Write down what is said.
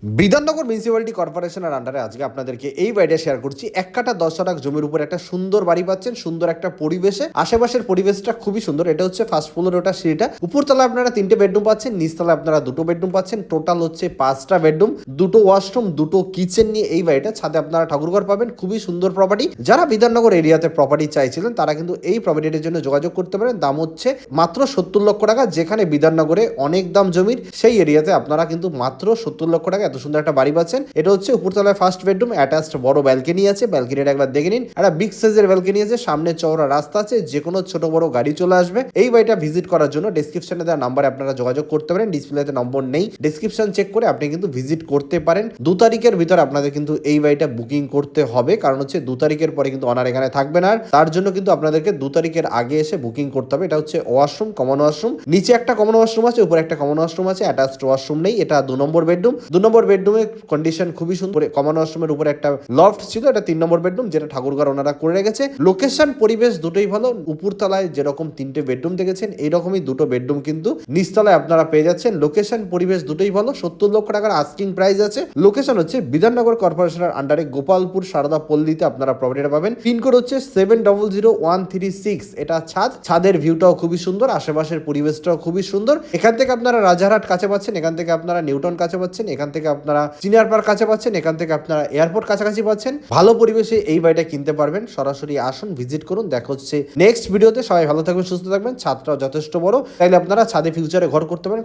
Bidhannagar municipality কর্পোরেশনের আন্ডারে আজকে আপনাদেরকে এই বাড়িটা শেয়ার করছি। 1 কাঠা 10 শতাংশ জমির উপর একটা সুন্দর বাড়ি পাচ্ছেন, সুন্দর একটা পরিবেশে। আশেপাশের পরিবেশটা খুবই সুন্দর। এটা হচ্ছে ফার্স্ট ফ্লোর, ওটা সিঁড়িটা। উপরতলা আপনারা 3টে বেডরুম পাচ্ছেন, নিচতলা আপনারা 2টো বেডরুম পাচ্ছেন। টোটাল হচ্ছে 5টা বেডরুম, 2টো ওয়াশরুম, 2টো কিচেন নিয়ে এই বাড়িটা। ছাদে আপনারা ঠাকুরঘর পাবেন। খুবই সুন্দর প্রপার্টি। যারা বিধাননগর এরিয়াতে প্রপার্টি চাইছিলেন তারা কিন্তু এই প্রপার্টিটার জন্য যোগাযোগ করতে পারেন। দাম হচ্ছে মাত্র 70 লক্ষ টাকা। যেখানে বিধাননগরে অনেক দাম জমির, সেই এরিয়াতে আপনারা কিন্তু মাত্র 70 লক্ষ টাকা এত সুন্দর একটা বাড়ি পাচ্ছেন। এটা হচ্ছে উপরতলায় ফার্স্ট বেডরুম, অ্যাটাচড বড় ব্যালকনি আছে। ব্যালকনিটা একবার দেখে নিন। একটা বিগ সাইজের ব্যালকনি আছে, সামনে চওড়া রাস্তা আছে, যে কোনো ছোট বড় গাড়ি চলে আসবে। এই বাড়িটা ভিজিট করার জন্য ডেসক্রিপশনে দেওয়া নাম্বারে আপনারা যোগাযোগ করতে পারেন। ডিসপ্লেতে নম্বর নেই, ডেসক্রিপশন চেক করে আপনি কিন্তু ভিজিট করতে পারেন। 2 তারিখের ভিতর আপনাদের কিন্তু এই বাড়িটা বুকিং করতে হবে, কারণ হচ্ছে 2 তারিখের পরে কিন্তু অনার এখানে থাকবে না। আর তার জন্য কিন্তু আপনাদেরকে 2 তারিখের আগে এসে বুকিং করতে হবে। এটা হচ্ছে ওয়াশরুম, কমন ওয়াশরুম। নিচে একটা কমন ওয়াশরুম আছে, উপরে একটা কমন ওয়াশরুম আছে, অ্যাটাচড ওয়াশরুম নেই। এটা 2 নম্বর বেডরুম। 2 নম্বর বেডরুমের কন্ডিশন খুবই সুন্দর। কমন ওয়াশরুমের উপরে একটা লফট ছিল, এটা 3 নম্বর বেডরুম, যেটা ঠাকুরঘর ওনারা করে রেখেছে। লোকেশন পরিবেশ দুটোই ভালো। উপরতলায় যেরকম 3টে বেডরুম দেখেছেন, এইরকমই 2টো বেডরুম কিন্তু নিচতলায় আপনারা পেয়ে যাচ্ছেন। লোকেশন পরিবেশ দুটোই ভালো। 70 লক্ষ টাকার আস্কিং প্রাইস আছে। লোকেশন হচ্ছে বিধাননগর কর্পোরেশনের আন্ডারে গোপালপুর সারদা পল্লীতে আপনারা প্রপার্টিটা পাবেন। পিনকোড হচ্ছে 700136। এটা ছাদের ভিউটাও খুবই সুন্দর, আশেপাশের পরিবেশটাও খুবই সুন্দর। এখান থেকে আপনারা রাজারহাট কাছে পাচ্ছেন, এখান থেকে আপনারা নিউটন কাছে পাচ্ছেন, এখান থেকে আপনারা চিনিয়ার পার্ক কাছে পাচ্ছেন, এখান থেকে আপনারা এয়ারপোর্ট কাছাকাছি পাচ্ছেন। ভালো পরিবেশে এই বাড়িটা কিনতে পারবেন। সরাসরি আসুন, ভিজিট করুন। দেখা হচ্ছে নেক্সট ভিডিওতে। সবাই ভালো থাকবেন, সুস্থ থাকবেন। ছাদটাও যথেষ্ট বড়, তাইলে আপনারা ছাদে ফিউচারে ঘর করতে পারেন।